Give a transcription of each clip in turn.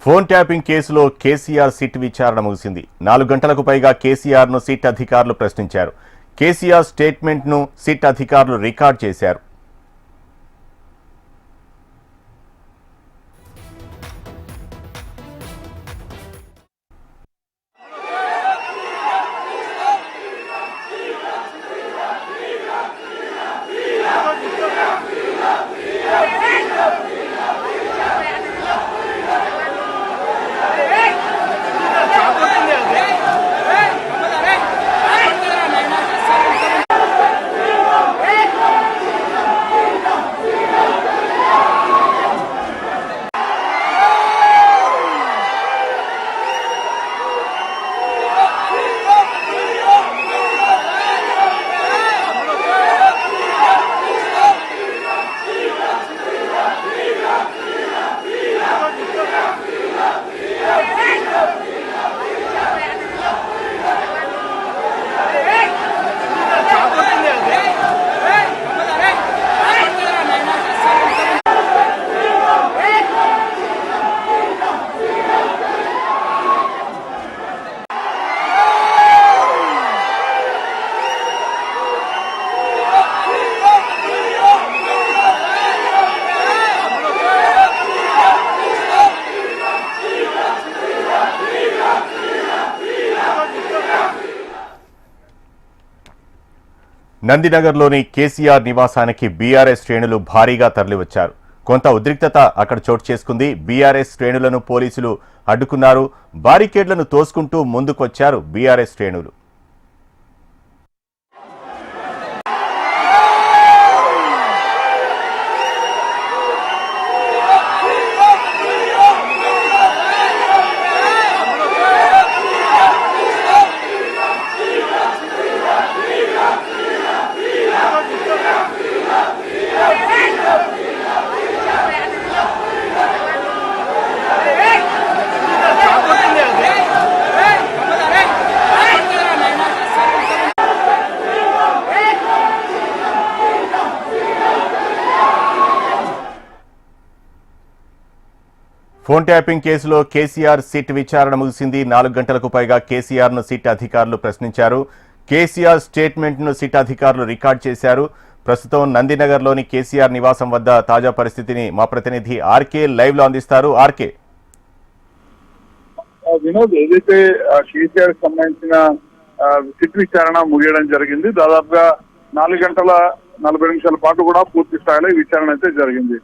Phone tapping కేసులో KCR SIT విచారణ ముగిసింది. 4 గంటలకు పైగా కేసీఆర్ను సిట్ అధికారులు ప్రశ్నించారు. కేసీఆర్ స్టేట్మెంట్ను సిట్ అధికారులు రికార్డ్ చేశారు. నందినగర్లోని కేసీఆర్ నివాసానికి బీఆర్ఎస్ శ్రేణులు భారీగా తరలివచ్చారు. కొంత ఉద్రిక్తత అక్కడ చోటు చేసుకుంది. బీఆర్ఎస్ శ్రేణులను పోలీసులు అడ్డుకున్నారు. బారికేడ్లను తోసుకుంటూ ముందుకొచ్చారు బీఆర్ఎస్ శ్రేణులు. ఫోన్ ట్యాపింగ్ కేసులో కేసీఆర్ సిట్ విచారణ ముగిసింది. 4 గంటలకు పైగా కేసీఆర్ను సిట్ అధికారులు ప్రశ్నించారు. కేసీఆర్ స్టేట్మెంట్ను సిట్ అధికారులు రికార్డ్ చేశారు. ప్రస్తుతం నందినగర్లోని కేసీఆర్ నివాసం వద్ద తాజా పరిస్థితిని మా ప్రతినిధి ఆర్కే లైవ్ లో అందిస్తారు. ఆర్కే, వినోద్, ఏదైతే కేసీఆర్ సంబంధించిన సిట్ విచారణ ముగియడం జరిగింది. దాదాపుగా 4 గంటల 40 నిమిషాల పాటు కూడా పూర్తి స్థాయిలో ఈ విచారణ అయితే జరిగింది.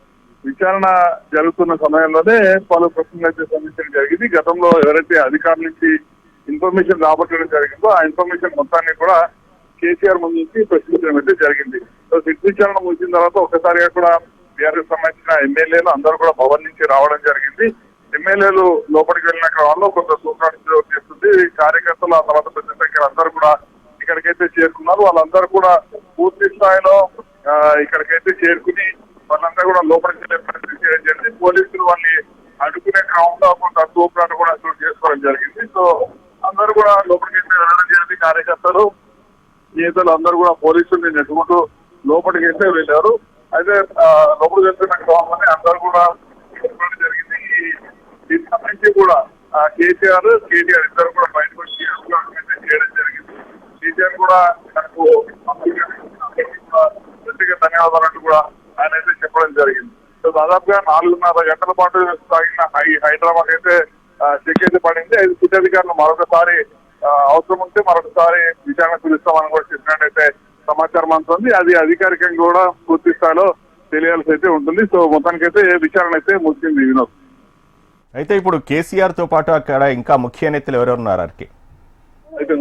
విచారణ జరుగుతున్న సమయంలోనే పలు ప్రశ్నలు అయితే సంధించడం జరిగింది. గతంలో ఎవరైతే అధికారుల నుంచి ఇన్ఫర్మేషన్ రాబట్టడం జరిగిందో ఆ ఇన్ఫర్మేషన్ మొత్తాన్ని కూడా కేసీఆర్ ముందు నుంచి ప్రశ్నించడం అయితే జరిగింది. సో సిట్ విచారణ ముగిసిన తర్వాత ఒకసారిగా కూడా బీఆర్ఎస్ సంబంధించిన ఎమ్మెల్యేలు అందరూ కూడా భవన్ నుంచి రావడం జరిగింది. ఎమ్మెల్యేలు లోపలికి వెళ్ళిన క్రమంలో కొంత సూచనలు చేస్తుంది. కార్యకర్తలు ఆ తర్వాత పెద్ద సంఖ్యలో అందరూ కూడా ఇక్కడికైతే చేరుకున్నారు. వాళ్ళందరూ కూడా పూర్తి స్థాయిలో ఇక్కడికైతే చేరుకుని వాళ్ళంతా కూడా లోపలికి వెళ్ళే ప్రయత్నం చేయడం జరిగింది. పోలీసులు వాళ్ళని అడ్డుకునే క్రమంలో కొంత తోపులాట కూడా చోటు చేసుకోవడం జరిగింది. సో అందరూ కూడా లోపలికి వెళ్ళడం జరిగింది. కార్యకర్తలు, నేతలు అందరూ కూడా పోలీసుల్ని నెట్టుకుంటూ లోపలికి అయితే వెళ్ళారు. అయితే లోపలికి వెళ్తున్న క్రమంలోనే అందరూ కూడా జరిగింది. దీనికి సంబంధించి కూడా కేటీఆర్ ఇద్దరు కూడా బయటకు వచ్చి చేయడం జరిగింది. కేటీఆర్ కూడా నాకు వ్యక్తిగత ధన్యవాదాలు కూడా ఆయన అయితే చెప్పడం జరిగింది. సో దాదాపుగా 4.5 గంటల పాటు సాగిన హైదరాబాద్ అయితే చెక్ అయితే పడింది. అయితే సిట్ అధికారులు మరొకసారి అవసరం ఉంటే మరొకసారి విచారణ పిలుస్తామని కూడా చెప్పినట్టయితే సమాచారం అందుతుంది. అది అధికారికంగా కూడా పూర్తి స్థాయిలో తెలియాల్సి అయితే ఉంటుంది. సో మొత్తానికైతే విచారణ అయితే ముగిసింది. వినోద్, అయితే ఇప్పుడు కేసీఆర్ తో పాటు అక్కడ ఇంకా ముఖ్య నేతలు ఎవరెవరున్నారు? అయితే